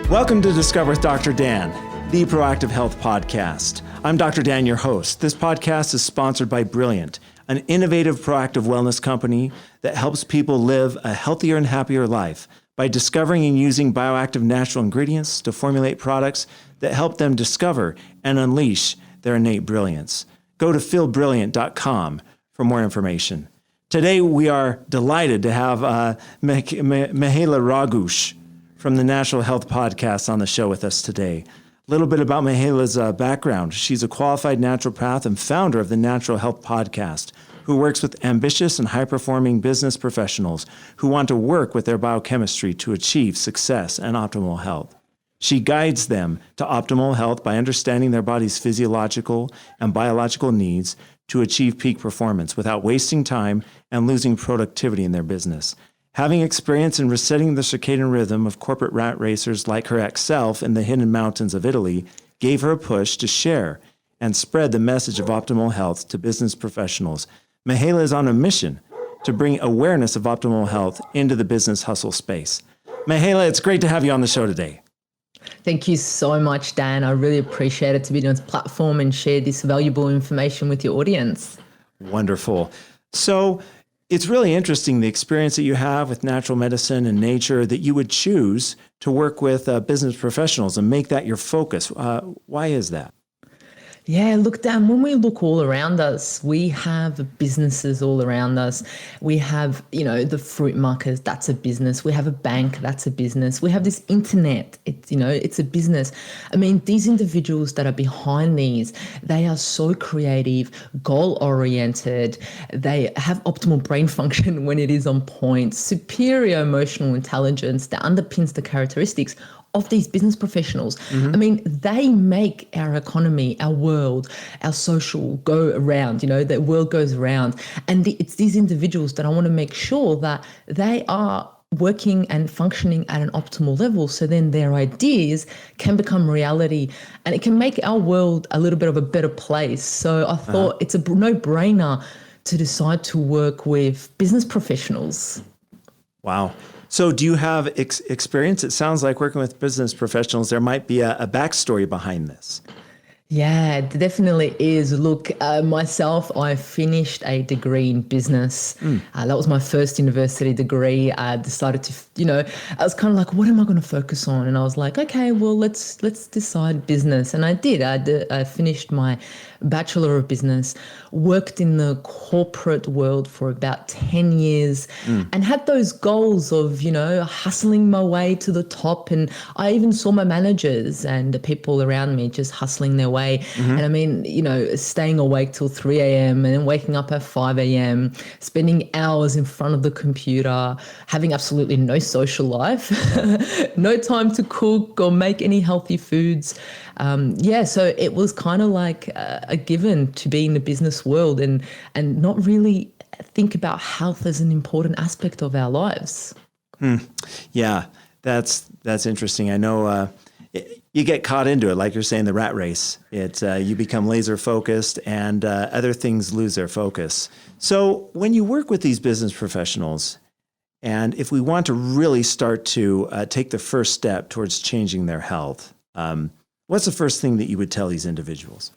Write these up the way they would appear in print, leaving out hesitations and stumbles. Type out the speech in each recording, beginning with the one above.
Welcome to Discover with Dr. Dan, the Proactive Health Podcast. I'm Dr. Dan, your host. This podcast is sponsored by Brilliant, an innovative proactive wellness company that helps people live a healthier and happier life by discovering and using bioactive natural ingredients to formulate products that help them discover and unleash their innate brilliance. Go to feelbrilliant.com for more information. Today, we are delighted to have Mihaela Raguz from the Natural Health Podcast on the show with us today. A little bit about Mihaela's background. She's a qualified naturopath and founder of the Natural Health Podcast, who works with ambitious and high-performing business professionals who want to work with their biochemistry to achieve success and optimal health. She guides them to optimal health by understanding their body's physiological and biological needs to achieve peak performance without wasting time and losing productivity in their business. Having experience in resetting the circadian rhythm of corporate rat racers like her ex-self in the hidden mountains of Italy gave her a push to share and spread the message of optimal health to business professionals. Mihaela is on a mission to bring awareness of optimal health into the business hustle space. Mihaela, it's great to have you on the show today. Thank you so much, Dan. I really appreciate it to be on this platform and share this valuable information with your audience. Wonderful. So it's really interesting, the experience that you have with natural medicine and nature, that you would choose to work with business professionals and make that your focus. Why is that? Yeah, look, Dan, when we look all around us, we have businesses all around us. We have, the fruit markets, that's a business. We have a bank, that's a business. We have this internet, it's a business. I mean, these individuals that are behind these, they are so creative, goal-oriented. They have optimal brain function when it is on point, superior emotional intelligence that underpins the characteristics of these business professionals. Mm-hmm. I mean, they make our economy, our world, our social go around, the world goes around. And it's these individuals that I want to make sure that they are working and functioning at an optimal level, so then their ideas can become reality and it can make our world a little bit of a better place. So I thought it's a no-brainer to decide to work with business professionals. Wow. So do you have experience? It sounds like working with business professionals, there might be a backstory behind this. Yeah, it definitely is. Look, myself, I finished a degree in business. That was my first university degree. I decided to, I was kind of like, what am I going to focus on? And I was like, okay, well, let's decide business. And I did. I finished my Bachelor of Business, worked in the corporate world for about 10 years and had those goals of, hustling my way to the top. And I even saw my managers and the people around me just hustling their way. And I mean, staying awake till 3 a.m. and then waking up at 5 a.m., spending hours in front of the computer, having absolutely no social life, no time to cook or make any healthy foods. So it was kind of like a given to be in the business world and not really think about health as an important aspect of our lives. Yeah, that's interesting. I know you get caught into it, like you're saying, the rat race. You become laser focused and other things lose their focus. So when you work with these business professionals, and if we want to really start to take the first step towards changing their health, what's the first thing that you would tell these individuals?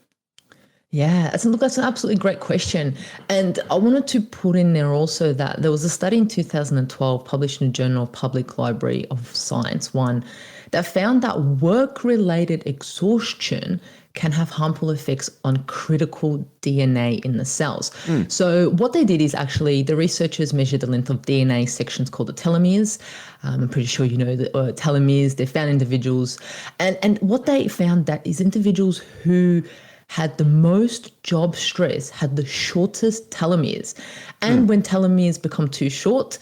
Yeah, that's an absolutely great question. And I wanted to put in there also that there was a study in 2012 published in the Journal of Public Library of Science 1 that found that work-related exhaustion can have harmful effects on critical DNA in the cells. So what they did is actually the researchers measured the length of DNA sections called the telomeres. I'm pretty sure you know the telomeres. They found individuals. And what they found that is individuals who had the most job stress, had the shortest telomeres. And when telomeres become too short,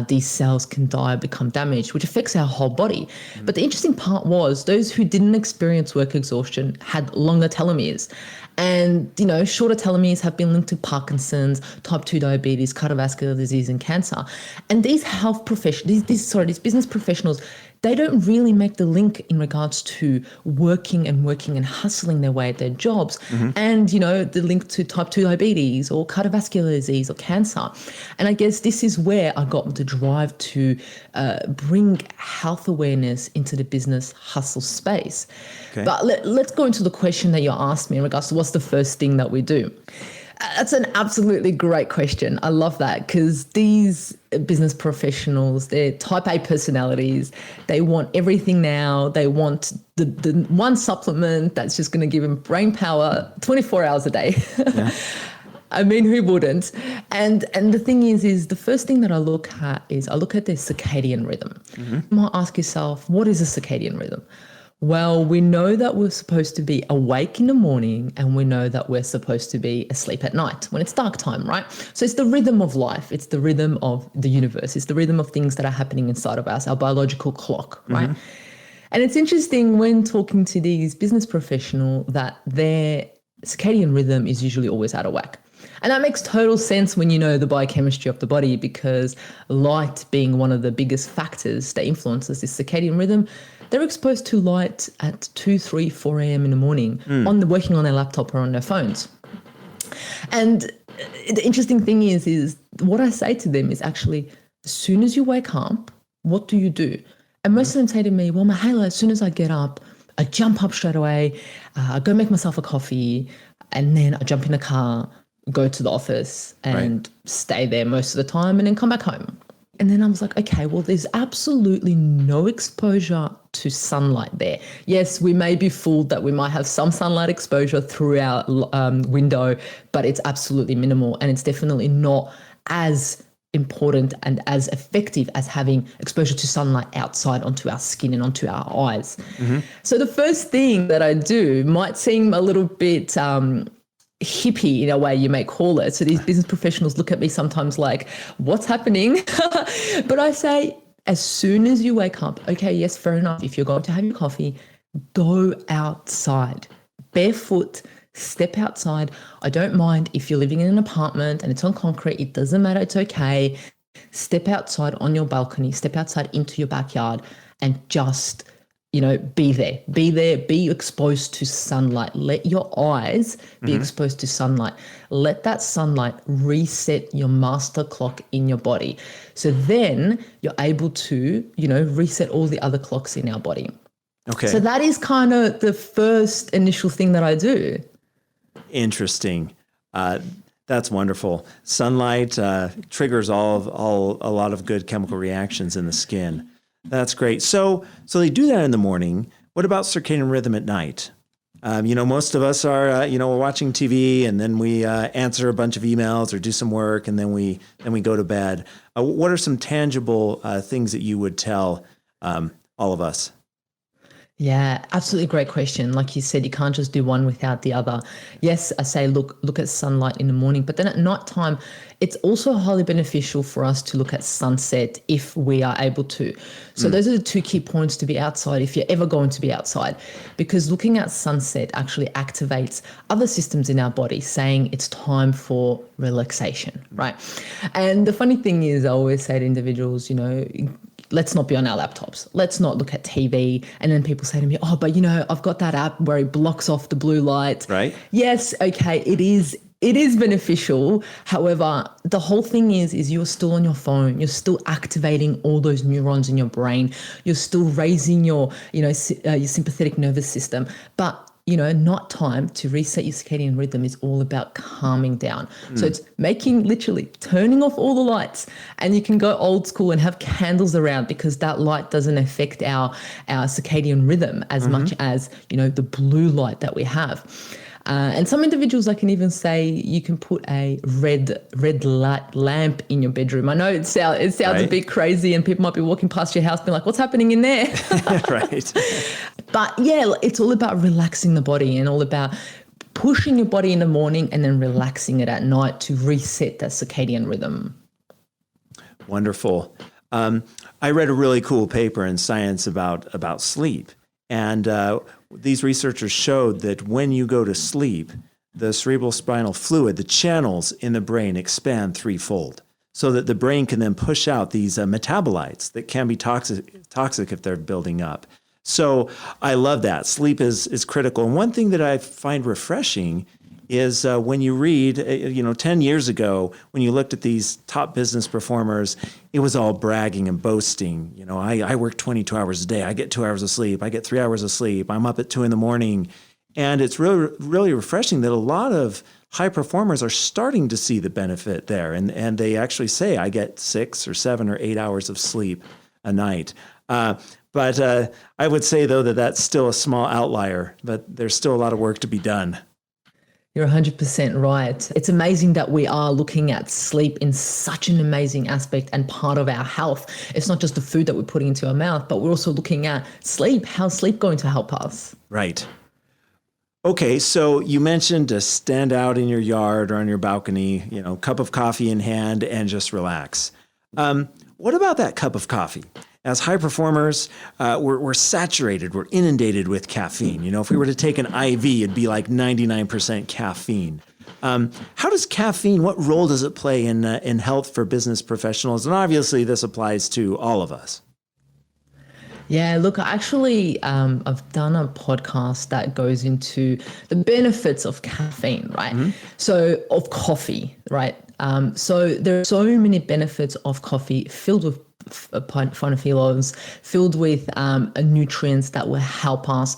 these cells can die, become damaged, which affects our whole body. But the interesting part was those who didn't experience work exhaustion had longer telomeres. And, shorter telomeres have been linked to Parkinson's, type 2 diabetes, cardiovascular disease, and cancer. And these health professionals, these business professionals they don't really make the link in regards to working and hustling their way at their jobs and, the link to type 2 diabetes or cardiovascular disease or cancer. And I guess this is where I got the drive to bring health awareness into the business hustle space. Okay. But let's go into the question that you asked me in regards to what's the first thing that we do. That's an absolutely great question. I love that because these business professionals, they're type A personalities. They want everything now. They want the one supplement that's just going to give them brain power 24 hours a day. Yeah. I mean, who wouldn't? And the thing is the first thing that I look at is I look at their circadian rhythm. You might ask yourself, what is a circadian rhythm? Well, we know that we're supposed to be awake in the morning and we know that we're supposed to be asleep at night when it's dark time, right? So it's the rhythm of life. It's the rhythm of the universe. It's the rhythm of things that are happening inside of us, our biological clock, right? And it's interesting when talking to these business professionals that their circadian rhythm is usually always out of whack. And that makes total sense when you know the biochemistry of the body, because light being one of the biggest factors that influences this circadian rhythm, they're exposed to light at 2, 3, 4 a.m. in the morning working on their laptop or on their phones. And the interesting thing is what I say to them is actually, as soon as you wake up, what do you do? And most of them say to me, well, Mihaela, as soon as I get up, I jump up straight away, I go make myself a coffee, and then I jump in the car, go to the office and stay there most of the time and then come back home. And then I was like, okay, well, there's absolutely no exposure to sunlight there. Yes, we may be fooled that we might have some sunlight exposure through our window, but it's absolutely minimal. And it's definitely not as important and as effective as having exposure to sunlight outside onto our skin and onto our eyes. So the first thing that I do might seem a little bit hippie in a way you may call it. So these business professionals look at me sometimes like, what's happening? But I say, as soon as you wake up, okay, yes, fair enough. If you're going to have your coffee, go outside, barefoot, step outside. I don't mind if you're living in an apartment and it's on concrete. It doesn't matter. It's okay. Step outside on your balcony, step outside into your backyard and just be there, be exposed to sunlight. Let your eyes be exposed to sunlight. Let that sunlight reset your master clock in your body. So then you're able to, reset all the other clocks in our body. Okay. So that is kind of the first initial thing that I do. Interesting. That's wonderful. Sunlight triggers a lot of good chemical reactions in the skin. That's great. So they do that in the morning. What about circadian rhythm at night? Most of us are, we're watching TV and then we answer a bunch of emails or do some work and then we go to bed. What are some tangible things that you would tell all of us? Yeah, absolutely great question. Like you said, you can't just do one without the other. Yes, I say look at sunlight in the morning, but then at nighttime, it's also highly beneficial for us to look at sunset if we are able to. So those are the two key points to be outside if you're ever going to be outside, because looking at sunset actually activates other systems in our body saying it's time for relaxation, right? And the funny thing is I always say to individuals, let's not be on our laptops. Let's not look at TV. And then people say to me, oh, but I've got that app where it blocks off the blue light. Right. Yes. Okay. It is beneficial. However, the whole thing is you're still on your phone. You're still activating all those neurons in your brain. You're still raising your sympathetic nervous system. But nighttime to reset your circadian rhythm is all about calming down. So it's literally turning off all the lights, and you can go old school and have candles around because that light doesn't affect our circadian rhythm as much as, the blue light that we have. And some individuals, I can even say you can put a red light lamp in your bedroom. I know it sounds a bit crazy and people might be walking past your house being like, what's happening in there? Right. But yeah, it's all about relaxing the body and all about pushing your body in the morning and then relaxing it at night to reset that circadian rhythm. Wonderful. I read a really cool paper in Science about sleep. And these researchers showed that when you go to sleep, the cerebral spinal fluid, the channels in the brain expand threefold. so that the brain can then push out these metabolites that can be toxic if they're building up. So I love that. Sleep is critical. And one thing that I find refreshing is when you read, 10 years ago, when you looked at these top business performers, it was all bragging and boasting. I work 22 hours a day. I get 2 hours of sleep. I get 3 hours of sleep. I'm up at 2 a.m. And it's really, really refreshing that a lot of high performers are starting to see the benefit there. And they actually say, I get 6 or 7 or 8 hours of sleep a night. But I would say, though, that that's still a small outlier, but there's still a lot of work to be done. You're 100% right. It's amazing that we are looking at sleep in such an amazing aspect and part of our health. It's not just the food that we're putting into our mouth, but we're also looking at sleep. How's sleep going to help us? Right. Okay, so you mentioned to stand out in your yard or on your balcony, cup of coffee in hand and just relax. What about that cup of coffee? As high performers, we're saturated, we're inundated with caffeine. If we were to take an IV, it'd be like 99% caffeine. How does caffeine, what role does it play in health for business professionals? And obviously this applies to all of us. Yeah, look, actually, I've done a podcast that goes into the benefits of caffeine, right? Mm-hmm. So of coffee, right? So there are so many benefits of coffee filled with phytophenols, filled with nutrients that will help us.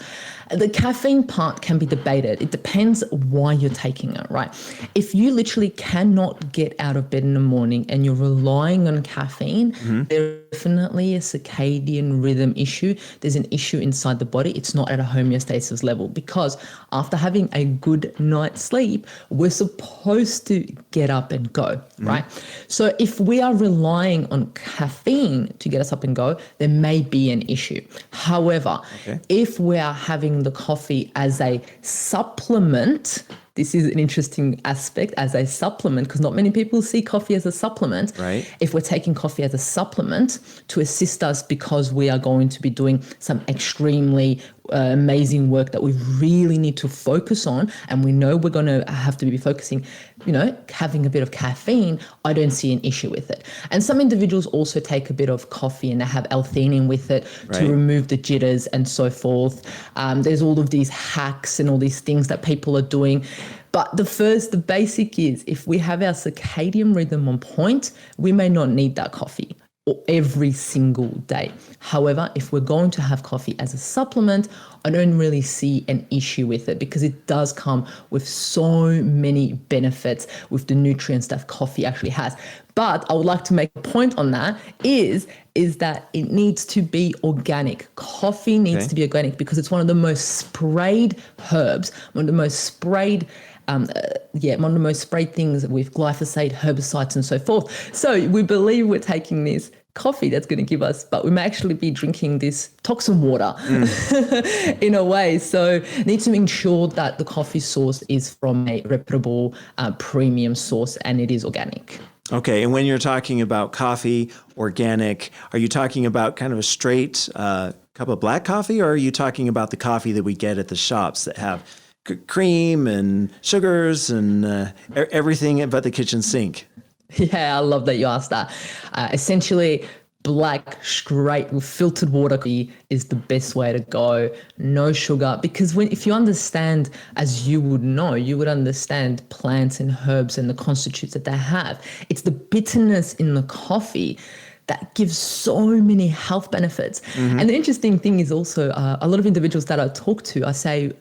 The caffeine part can be debated. It depends why you're taking it, right? If you literally cannot get out of bed in the morning and you're relying on caffeine, mm-hmm. there's definitely a circadian rhythm issue. There's an issue inside the body. It's not at a homeostasis level, because after having a good night's sleep, we're supposed to get up and go, mm-hmm. right? So if we are relying on caffeine to get us up and go, there may be an issue. However, if we are having the coffee as a supplement, this is an interesting aspect, as a supplement, because not many people see coffee as a supplement. Right. If we're taking coffee as a supplement to assist us because we are going to be doing some extremely amazing work that we really need to focus on, and we know we're going to have to be focusing, having a bit of caffeine, I don't see an issue with it. And some individuals also take a bit of coffee and they have L-theanine with it to remove the jitters and so forth. There's all of these hacks and all these things that people are doing. But the basic is, if we have our circadian rhythm on point, we may not need that coffee every single day. However, if we're going to have coffee as a supplement, I don't really see an issue with it, because it does come with so many benefits with the nutrients that coffee actually has. But I would like to make a point on that is that it needs to be organic. Coffee needs to be organic, because it's one of the most sprayed herbs, one of the most sprayed one of the most sprayed things with glyphosate, herbicides, and so forth. So we believe we're taking this coffee that's going to give us, but we may actually be drinking this toxin water in a way. So need to ensure that the coffee source is from a reputable premium source, and it is organic. Okay. And when you're talking about coffee, organic, are you talking about kind of a straight cup of black coffee, or are you talking about the coffee that we get at the shops that have cream and sugars and everything but the kitchen sink? Yeah, I love that you asked that. Essentially, black, straight with filtered water is the best way to go. No sugar, because if you understand, as you would know, you would understand plants and herbs and the constitutes that they have. It's the bitterness in the coffee that gives so many health benefits. Mm-hmm. And the interesting thing is also a lot of individuals that I talk to, I say,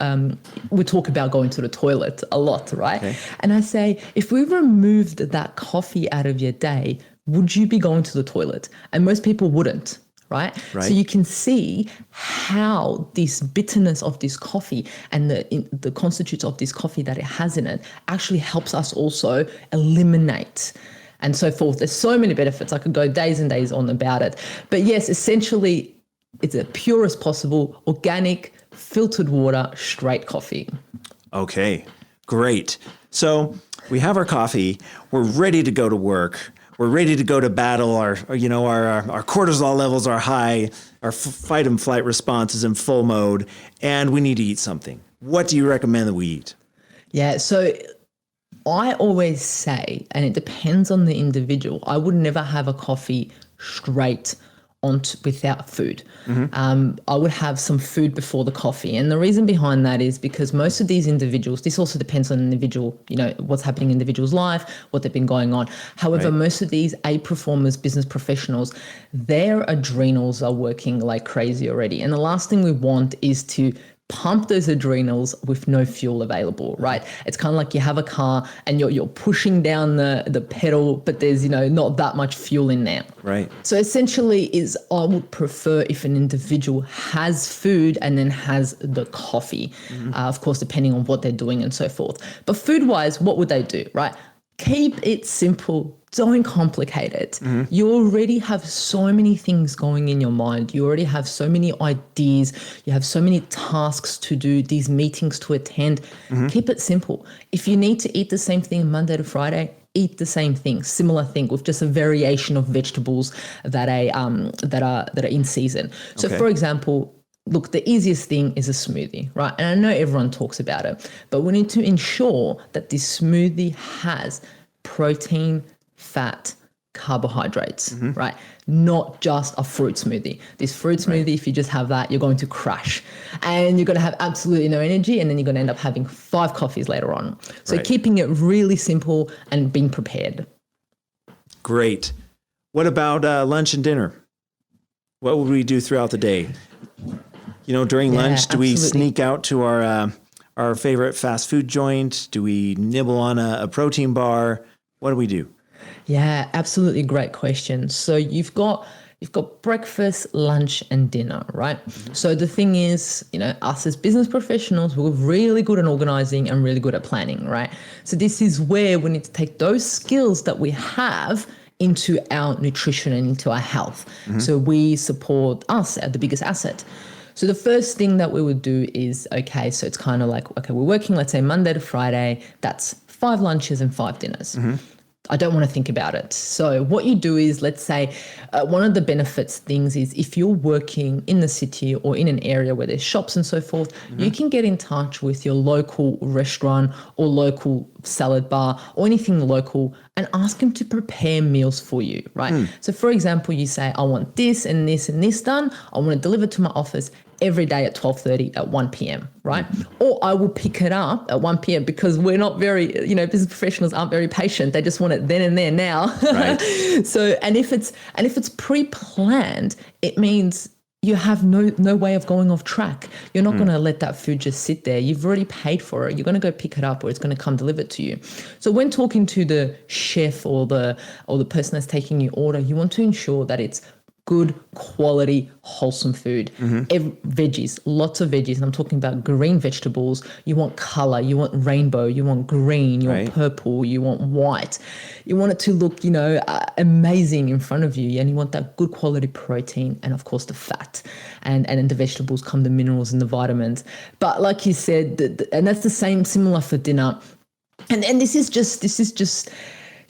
we talk about going to the toilet a lot, right? Okay. And I say, if we removed that coffee out of your day, would you be going to the toilet? And most people wouldn't. Right? So you can see how this bitterness of this coffee and the constitutes of this coffee that it has in it actually helps us also eliminate and so forth. There's so many benefits. I could go days and days on about it. But yes, essentially, it's as pure as possible, organic, filtered water, straight coffee. Okay, great. So we have our coffee. We're ready to go to work. We're ready to go to battle. Our cortisol levels are high. Our fight and flight response is in full mode, and we need to eat something. What do you recommend that we eat? Yeah, so I always say, and it depends on the individual, I would never have a coffee straight on without food. I would have some food before the coffee. And the reason behind that is because most of these individuals, this also depends on the individual, what's happening in the individual's life, what they've been going on. However, most of these A performers, business professionals, their adrenals are working like crazy already. And the last thing we want is to pump those adrenals with no fuel available, right? It's kind of like you have a car and you're pushing down the pedal, but there's, not that much fuel in there. Right. So essentially I would prefer if an individual has food and then has the coffee, of course, depending on what they're doing and so forth. But food-wise, what would they do, right? Keep it simple. Don't complicate it. You already have so many things going in your mind. You already have so many ideas. You have so many tasks to do, these meetings to attend. Keep it simple. If you need to eat the same thing Monday to Friday, eat the same thing, similar thing with just a variation of vegetables that are in season. So for example, look, the easiest thing is a smoothie, right? And I know everyone talks about it, but we need to ensure that this smoothie has protein, fat, carbohydrates, right? Not just a fruit smoothie. This fruit smoothie, if you just have that, you're going to crash and you're going to have absolutely no energy, and then you're going to end up having 5 coffees later on. So keeping it really simple and being prepared. Great. What about lunch and dinner? What would we do throughout the day? During lunch, do we sneak out to our favorite fast food joint? Do we nibble on a protein bar? What do we do? Yeah, absolutely great question. So you've got breakfast, lunch, and dinner, right? So the thing is, us as business professionals, we're really good at organizing and really good at planning, right? So this is where we need to take those skills that we have into our nutrition and into our health. So we support us at the biggest asset. So the first thing that we would do is, so it's kind of like, we're working, let's say Monday to Friday, that's 5 lunches and 5 dinners. I don't want to think about it. So what you do is, let's say one of the benefits things is if you're working in the city or in an area where there's shops and so forth, you can get in touch with your local restaurant or local salad bar or anything local and ask them to prepare meals for you, right? So for example, you say, I want this and this and this done. I want to deliver to my office every day at 12:30 at 1 p.m., right? Or I will pick it up at 1 p.m. because we're not very, business professionals aren't very patient. They just want it then and there now. Right. So, and if it's pre-planned, it means you have no way of going off track. You're not going to let that food just sit there. You've already paid for it. You're going to go pick it up or it's going to come delivered to you. So when talking to the chef or the person that's taking your order, you want to ensure that it's good quality, wholesome food. Veggies, lots of veggies. And I'm talking about green vegetables. You want color, you want rainbow, you want green, you want purple, you want white. You want it to look, amazing in front of you. And you want that good quality protein and of course the fat. And in the vegetables come the minerals and the vitamins. But like you said, and that's the similar for dinner. And this is just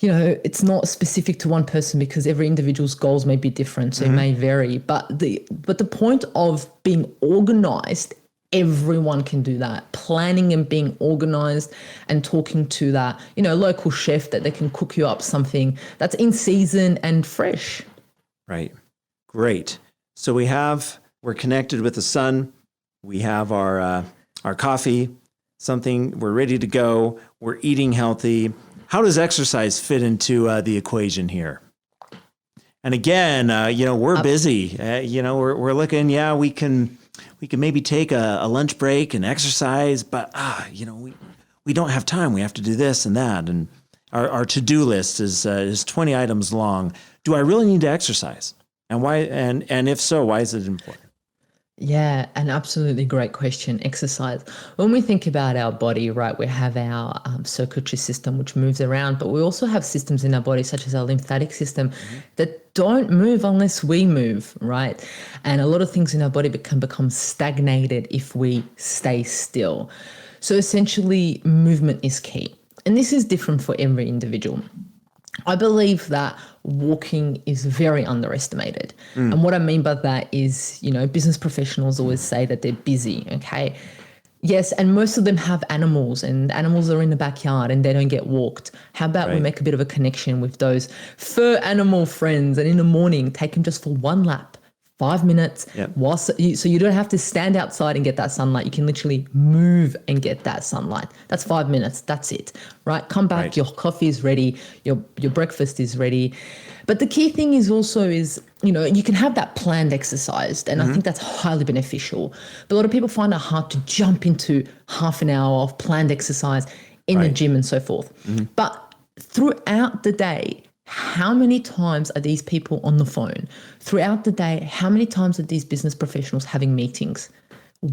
it's not specific to one person because every individual's goals may be different, so it may vary. But the point of being organized, everyone can do that. Planning and being organized and talking to that, local chef that they can cook you up something that's in season and fresh. Right. Great. So we're connected with the sun. We have our coffee, we're ready to go. We're eating healthy. How does exercise fit into the equation here? And again, we're busy. We're looking. Yeah, we can maybe take a lunch break and exercise, but we don't have time. We have to do this and that, and our to-do list is 20 items long. Do I really need to exercise? And why? And if so, why is it important? Yeah, an absolutely great question. Exercise. When we think about our body, right, we have our circulatory system, which moves around, but we also have systems in our body, such as our lymphatic system, that don't move unless we move, right? And a lot of things in our body can become stagnated if we stay still. So essentially, movement is key. And this is different for every individual. I believe that walking is very underestimated. And what I mean by that is, business professionals always say that they're busy, okay? Yes, and most of them have animals, and animals are in the backyard and they don't get walked. How about we Right. make a bit of a connection with those fur animal friends, and in the morning take them just for one lap, 5 minutes, Yep. so you don't have to stand outside and get that sunlight. You can literally move and get that sunlight. That's 5 minutes. That's it, right? Come back. Right. Your coffee is ready. Your breakfast is ready. But the key thing is also you can have that planned exercise, and I think that's highly beneficial. But a lot of people find it hard to jump into half an hour of planned exercise in the Right. gym and so forth. But throughout the day, how many times are these people on the phone? Throughout the day, how many times are these business professionals having meetings?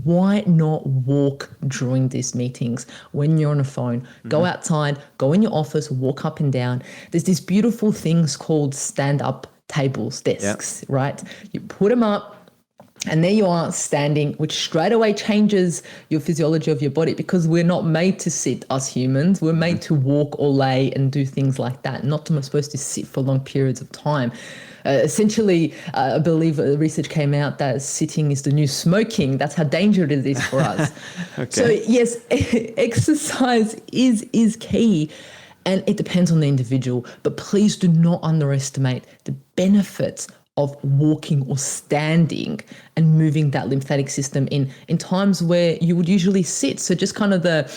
Why not walk during these meetings when you're on a phone? Go outside, go in your office, walk up and down. There's these beautiful things called stand-up tables, desks, right? You put them up, and there you are standing, which straight away changes your physiology of your body, because we're not made to sit, us humans. We're made to walk or lay and do things like that, not supposed to sit for long periods of time. Essentially, I believe research came out that sitting is the new smoking. That's how dangerous it is for us. Okay. So yes, exercise is key. And it depends on the individual, but please do not underestimate the benefits of walking or standing and moving that lymphatic system in times where you would usually sit. So just kind of the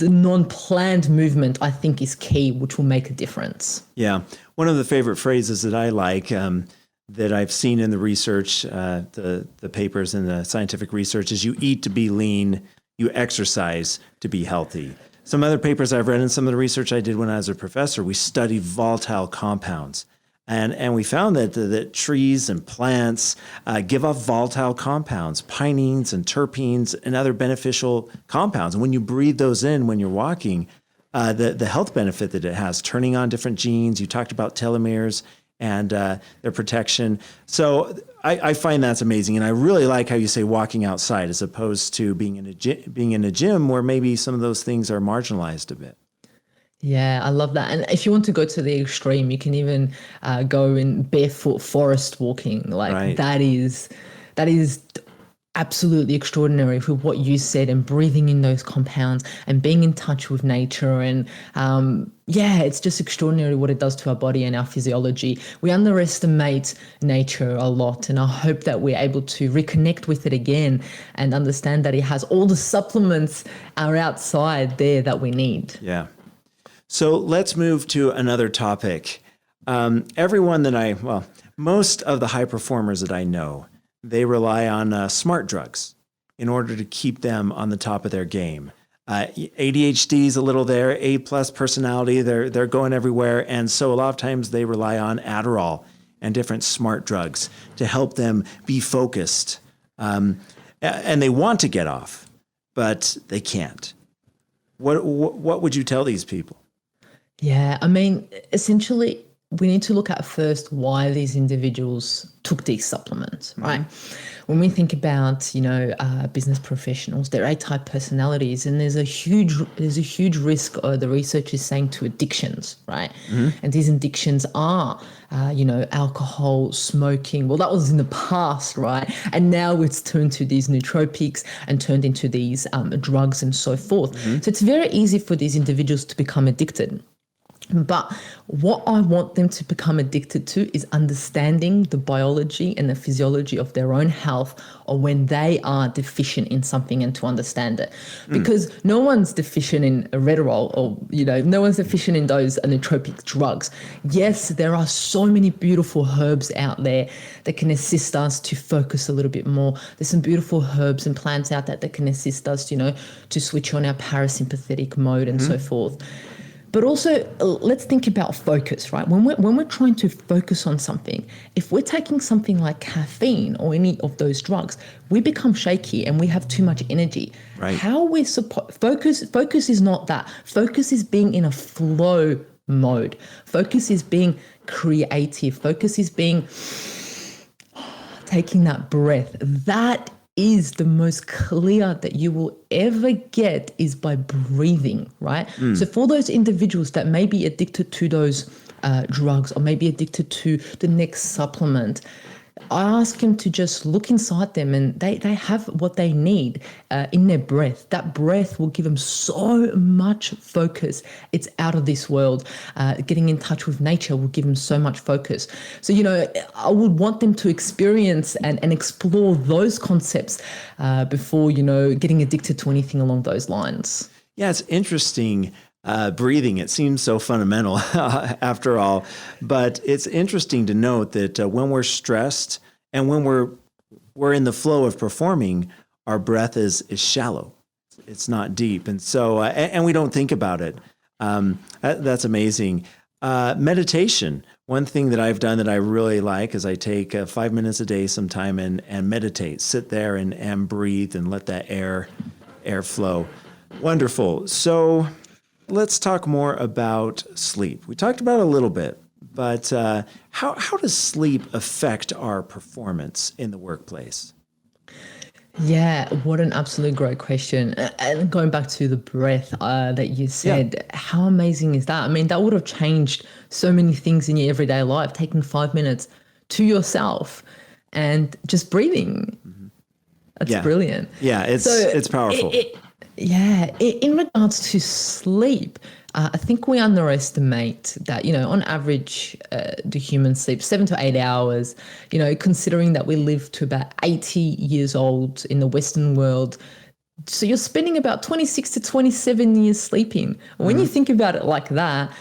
non-planned movement, I think, is key, which will make a difference. Yeah. One of the favorite phrases that I like that I've seen in the research, the papers and the scientific research, is you eat to be lean, you exercise to be healthy. Some other papers I've read and some of the research I did when I was a professor, we studied volatile compounds. And we found that trees and plants give off volatile compounds, pinene and terpenes and other beneficial compounds. And when you breathe those in when you're walking, the health benefit that it has, turning on different genes. You talked about telomeres and their protection. So I find that's amazing. And I really like how you say walking outside as opposed to being in a gym where maybe some of those things are marginalized a bit. Yeah, I love that. And if you want to go to the extreme, you can even go in barefoot forest walking. Like Right. that is absolutely extraordinary for what you said, and breathing in those compounds and being in touch with nature. And it's just extraordinary what it does to our body and our physiology. We underestimate nature a lot, and I hope that we're able to reconnect with it again and understand that it has all the supplements are outside there that we need. Yeah. So let's move to another topic. Most of the high performers that I know, they rely on smart drugs in order to keep them on the top of their game. ADHD is a little there, A+ personality, they're going everywhere. And so a lot of times they rely on Adderall and different smart drugs to help them be focused. And they want to get off, but they can't. What would you tell these people? Yeah, I mean, essentially, we need to look at first why these individuals took these supplements, right? When we think about, business professionals, they're A-type personalities, and there's a huge risk, the research is saying, to addictions, right? And these addictions are, alcohol, smoking. Well, that was in the past, right? And now it's turned to these nootropics and turned into these drugs and so forth. So it's very easy for these individuals to become addicted. But what I want them to become addicted to is understanding the biology and the physiology of their own health, or when they are deficient in something, and to understand it. Because no one's deficient in Retinol, or, no one's deficient in those nootropic drugs. Yes, there are so many beautiful herbs out there that can assist us to focus a little bit more. There's some beautiful herbs and plants out there that can assist us, to switch on our parasympathetic mode and so forth. But also, let's think about focus, right? When we're trying to focus on something, if we're taking something like caffeine or any of those drugs, we become shaky and we have too much energy. Right. How we focus is not that. Focus is being in a flow mode. Focus is being creative. Focus is being taking that breath. That is the most clear that you will ever get, is by breathing, right? So for those individuals that may be addicted to those drugs, or maybe addicted to the next supplement, I ask them to just look inside them, and they have what they need in their breath. That breath will give them so much focus. It's out of this world. Getting in touch with nature will give them so much focus. So, I would want them to experience and explore those concepts before, getting addicted to anything along those lines. Yeah, it's interesting. Breathing, it seems so fundamental after all, but it's interesting to note that when we're stressed and when we're in the flow of performing, our breath is shallow. It's not deep. And so, and we don't think about it. That's amazing. Meditation. One thing that I've done that I really like is I take 5 minutes a day sometime and meditate, sit there and breathe and let that air flow. Wonderful. So let's talk more about sleep. We talked about it a little bit, but how does sleep affect our performance in the workplace? Yeah, what an absolute great question. And going back to the breath that you said, how amazing is that? I mean, that would have changed so many things in your everyday life, taking 5 minutes to yourself and just breathing. Mm-hmm. That's brilliant. Yeah, it's powerful. In regards to sleep, I think we underestimate that, on average, the human sleep 7 to 8 hours, considering that we live to about 80 years old in the Western world. So you're spending about 26 to 27 years sleeping. When you think about it like that,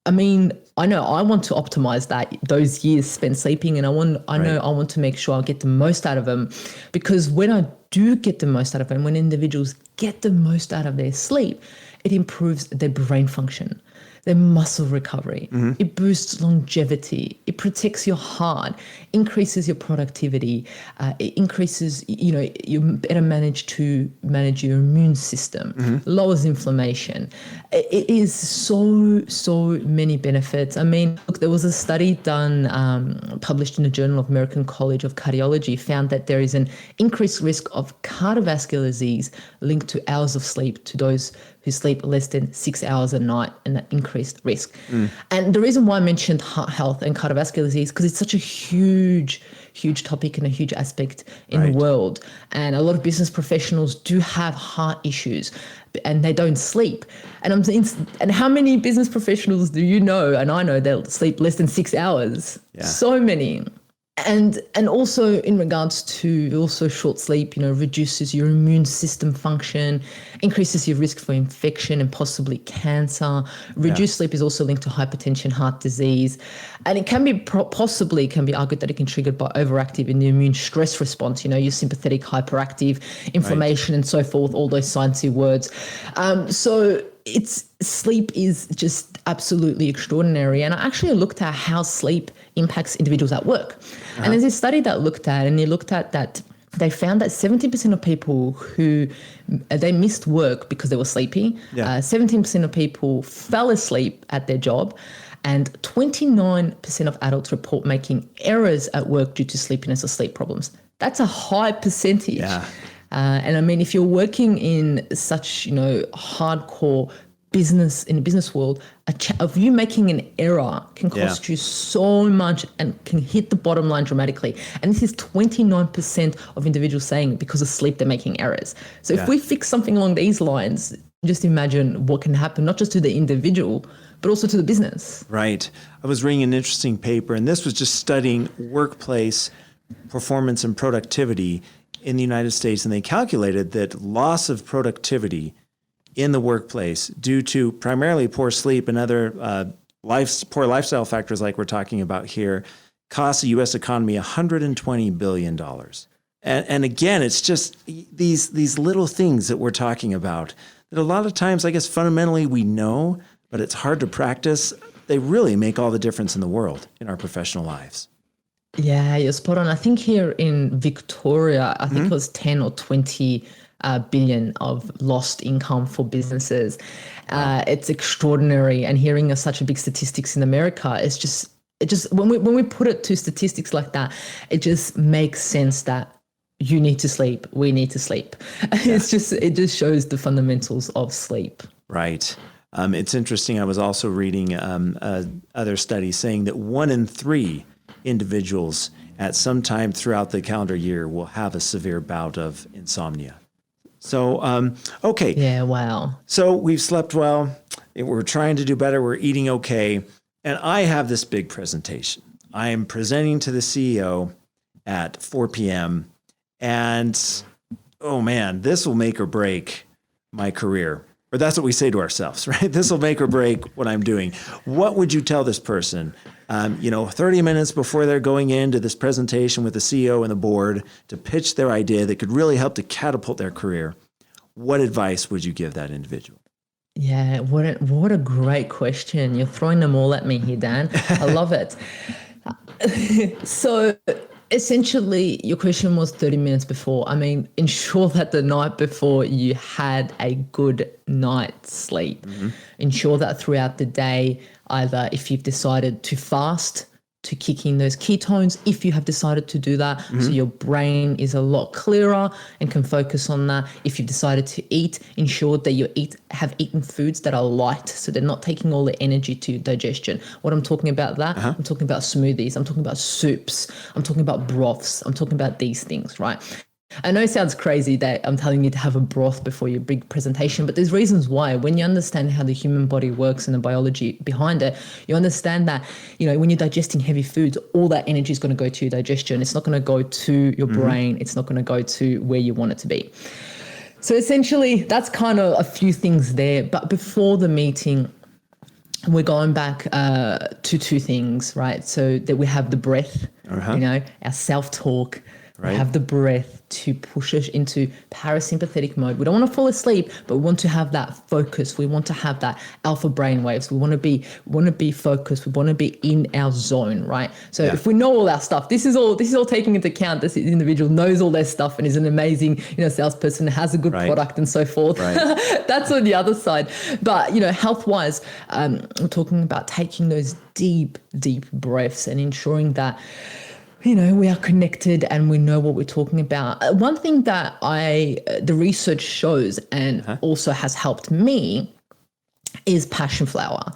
I mean, I know I want to optimize those years spent sleeping, and I want to make sure I get the most out of them, because when I do get the most out of them, when individuals get the most out of their sleep, it improves their brain function, their muscle recovery. Mm-hmm. It boosts longevity. It protects your heart, increases your productivity. It increases, you better manage your immune system, lowers inflammation. It is so many benefits. I mean, look, there was a study done, published in the Journal of American College of Cardiology, found that there is an increased risk of cardiovascular disease linked to hours of sleep to those who sleep less than 6 hours a night, and that increased risk. And the reason why I mentioned heart health and cardiovascular disease, because it's such a huge topic and a huge aspect in the world. And a lot of business professionals do have heart issues and they don't sleep. And how many business professionals do you know? And I know they'll sleep less than 6 hours. Yeah. So many. And also in regards to also short sleep, reduces your immune system function, increases your risk for infection and possibly cancer. Reduced sleep is also linked to hypertension, heart disease. And it can be possibly argued that it can be triggered by overactive in the immune stress response, your sympathetic hyperactive, inflammation and so forth, all those sciencey words. So sleep is just absolutely extraordinary. And I actually looked at how sleep impacts individuals at work. And there's a study that looked at that they found that 70% of people who they missed work because they were sleepy, 17% of people fell asleep at their job, and 29% of adults report making errors at work due to sleepiness or sleep problems. That's a high percentage. Yeah. And I mean, if you're working in such, hardcore business, in the business world, of you making an error can cost you so much and can hit the bottom line dramatically. And this is 29% of individuals saying because of sleep they're making errors. So if we fix something along these lines, just imagine what can happen, not just to the individual, but also to the business. Right. I was reading an interesting paper, and this was just studying workplace performance and productivity in the United States, and they calculated that loss of productivity in the workplace due to primarily poor sleep and other poor lifestyle factors like we're talking about here costs the U.S. economy $120 billion. And again, it's just these little things that we're talking about that a lot of times, I guess, fundamentally we know, but it's hard to practice. They really make all the difference in the world in our professional lives. Yeah, you're spot on. I think here in Victoria, I think it was 10 or 20 billion of lost income for businesses. It's extraordinary. And hearing such a big statistics in America, it just when we put it to statistics like that, it just makes sense that you need to sleep. We need to sleep. Yeah. It just shows the fundamentals of sleep. Right. It's interesting. I was also reading other studies saying that 1 in 3 individuals at some time throughout the calendar year will have a severe bout of insomnia. So, okay. Yeah, wow. So we've slept well. We're trying to do better. We're eating okay. And I have this big presentation. I am presenting to the CEO at 4 p.m. And, oh man, this will make or break my career. Or that's what we say to ourselves, right? This will make or break what I'm doing. What would you tell this person, 30 minutes before they're going into this presentation with the CEO and the board to pitch their idea that could really help to catapult their career? What advice would you give that individual? Yeah, what a great question. You're throwing them all at me here, Dan. I love it. So essentially, your question was 30 minutes before. I mean, ensure that the night before you had a good night's sleep. Mm-hmm. Ensure that throughout the day, either if you've decided to fast, to kick in those ketones, if you have decided to do that, so your brain is a lot clearer and can focus on that. If you've decided to eat, ensure that you have eaten foods that are light, so they're not taking all the energy to digestion. What I'm talking about I'm talking about smoothies, I'm talking about soups, I'm talking about broths, I'm talking about these things, right? I know it sounds crazy that I'm telling you to have a broth before your big presentation, but there's reasons why. When you understand how the human body works and the biology behind it, you understand that, when you're digesting heavy foods, all that energy is going to go to your digestion. It's not going to go to your brain. It's not going to go to where you want it to be. So essentially, that's kind of a few things there. But before the meeting, we're going back to two things, right? So that we have the breath, our self-talk. Right. We have the breath to push us into parasympathetic mode. We don't want to fall asleep, but we want to have that focus. We want to have that alpha brain waves. We want to be focused. We want to be in our zone, right? So if we know all our stuff, this is all taking into account. This individual knows all their stuff and is an amazing, salesperson, has a good product and so forth. Right. That's on the other side. But health-wise, we're talking about taking those deep, deep breaths and ensuring that we are connected and we know what we're talking about. One thing that the research shows and also has helped me is passion flower.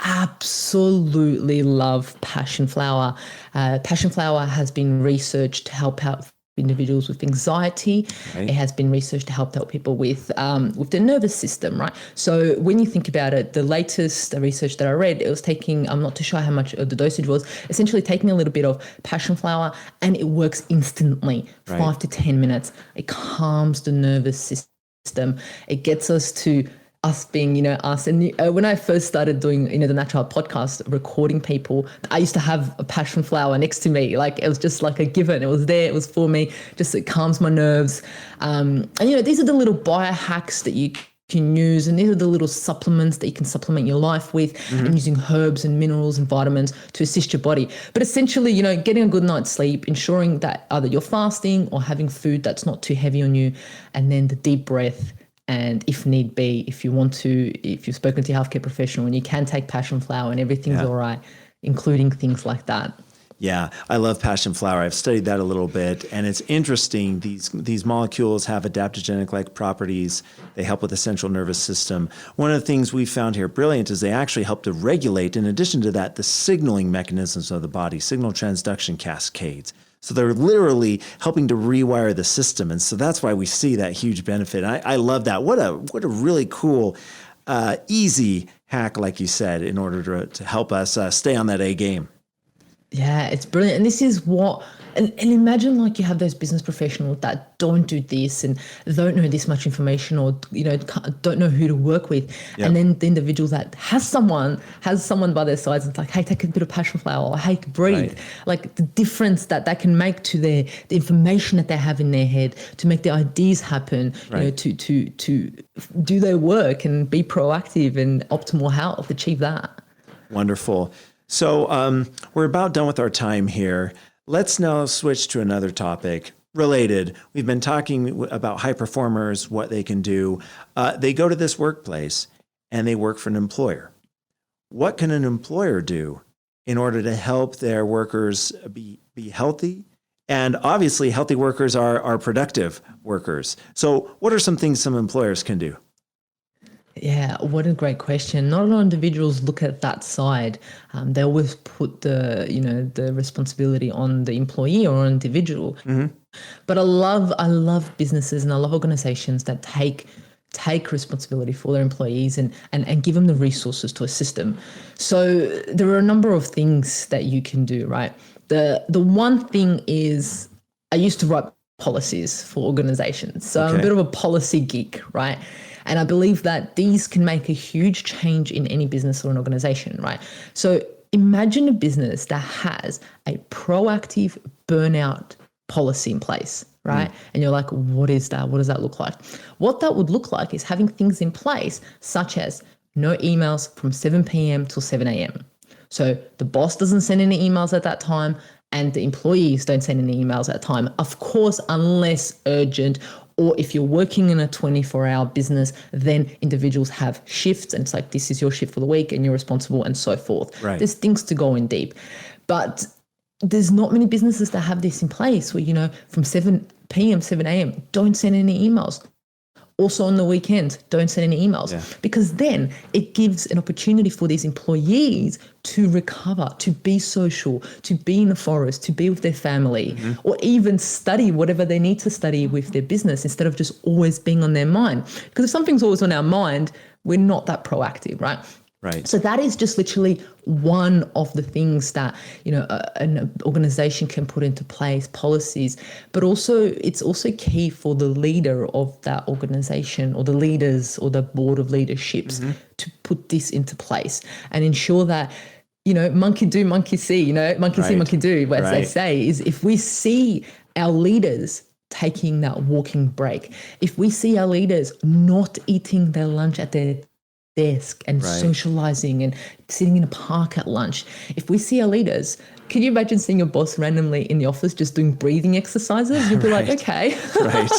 Absolutely love passion flower. Passion flower has been researched to help out individuals with anxiety. Right. It has been researched to help people with the nervous system, right? So when you think about it, the latest research that I read, it was taking, I'm not too sure how much the dosage was, essentially taking a little bit of passion flower and it works instantly, 5 to 10 minutes. It calms the nervous system. It gets us to us being, us. And when I first started doing, the Natural podcast, recording people, I used to have a passion flower next to me. Like it was just like a given. It was there. It was for me. Just it calms my nerves. And these are the little biohacks that you can use, and these are the little supplements that you can supplement your life with, and using herbs and minerals and vitamins to assist your body. But essentially, getting a good night's sleep, ensuring that either you're fasting or having food that's not too heavy on you, and then the deep breath. And if need be, if you've spoken to your healthcare professional and you can take passion flower and everything's all right, including things like that. Yeah, I love passion flower. I've studied that a little bit, and it's interesting. These molecules have adaptogenic-like properties. They help with the central nervous system. One of the things we found here brilliant is they actually help to regulate, in addition to that, the signaling mechanisms of the body, signal transduction cascades. So they're literally helping to rewire the system. And so that's why we see that huge benefit. I love that. What a really cool, easy hack, like you said, in order to help us stay on that A game. Yeah, it's brilliant. And this is what, and imagine like you have those business professionals that don't do this and don't know this much information or, don't know who to work with. Yep. And then the individual that has someone by their sides and it's like, hey, take a bit of passion flower, or hey, breathe. Right. Like the difference that can make to the information that they have in their head, to make their ideas happen, to do their work and be proactive and optimal health, achieve that. Wonderful. So we're about done with our time here. Let's now switch to another topic related. We've been talking about high performers, what they can do. They go to this workplace and they work for an employer. What can an employer do in order to help their workers be healthy? And obviously, healthy workers are productive workers. So what are some things some employers can do? Yeah, what a great question. Not a lot of individuals look at that side. They always put the responsibility on the employee or on individual. But I love businesses and I love organizations that take responsibility for their employees and give them the resources to assist them. So there are a number of things that you can do, right? The one thing is I used to write policies for organizations. So I'm a bit of a policy geek, right? And I believe that these can make a huge change in any business or an organization, right? So imagine a business that has a proactive burnout policy in place, right? And you're like, what is that? What does that look like? What that would look like is having things in place, such as no emails from 7 p.m. till 7 a.m. So the boss doesn't send any emails at that time and the employees don't send any emails at that time. Of course, unless urgent, or if you're working in a 24-hour business, then individuals have shifts and it's like, this is your shift for the week and you're responsible and so forth. Right. There's things to go in deep. But there's not many businesses that have this in place where, from 7 p.m., 7 a.m., don't send any emails. Also on the weekend, don't send any emails because then it gives an opportunity for these employees to recover, to be social, to be in the forest, to be with their family, or even study whatever they need to study with their business instead of just always being on their mind. Because if something's always on our mind, we're not that proactive, right? Right. So that is just literally one of the things that, an organization can put into place, policies, but also it's also key for the leader of that organization or the leaders or the board of leaderships to put this into place and ensure that, monkey do, monkey see, monkey see, monkey do, as they say, is if we see our leaders taking that walking break, if we see our leaders not eating their lunch at their desk and socializing and sitting in a park at lunch. If we see our leaders, can you imagine seeing your boss randomly in the office just doing breathing exercises? You'd be like, okay. Right.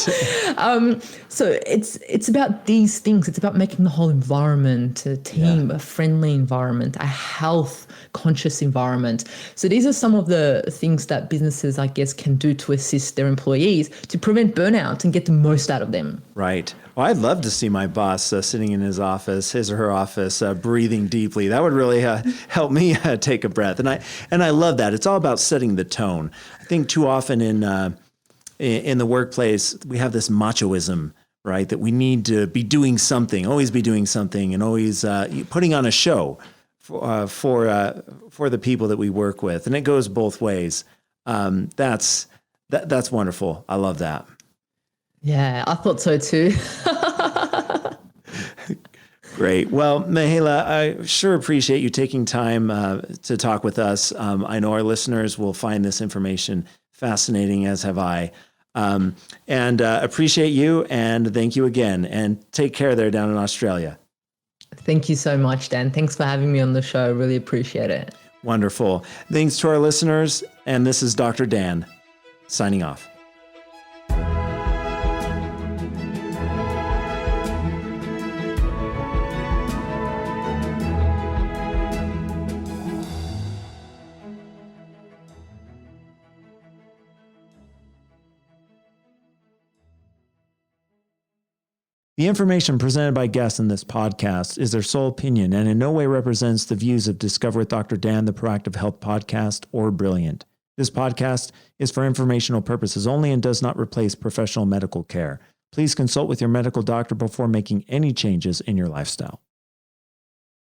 So it's about these things. It's about making the whole environment, a team, a friendly environment, a health conscious environment. So these are some of the things that businesses, I guess, can do to assist their employees to prevent burnout and get the most out of them. Right. Well, I'd love to see my boss sitting in his office, his or her office, breathing deeply. That would really help me take a breath. And I love that. It's all about setting the tone. I think too often in the workplace, we have this machoism, right? That we need to be doing something, always be doing something, and always putting on a show for the people that we work with. And it goes both ways. That's wonderful. I love that. Yeah, I thought so too. Great. Well, Mihaela, I sure appreciate you taking time to talk with us. I know our listeners will find this information fascinating, as have I. And appreciate you, and thank you again. And take care there down in Australia. Thank you so much, Dan. Thanks for having me on the show. I really appreciate it. Wonderful. Thanks to our listeners. And this is Dr. Dan signing off. The information presented by guests in this podcast is their sole opinion and in no way represents the views of Discover with Dr. Dan, the Proactive Health Podcast, or Brilliant. This podcast is for informational purposes only and does not replace professional medical care. Please consult with your medical doctor before making any changes in your lifestyle.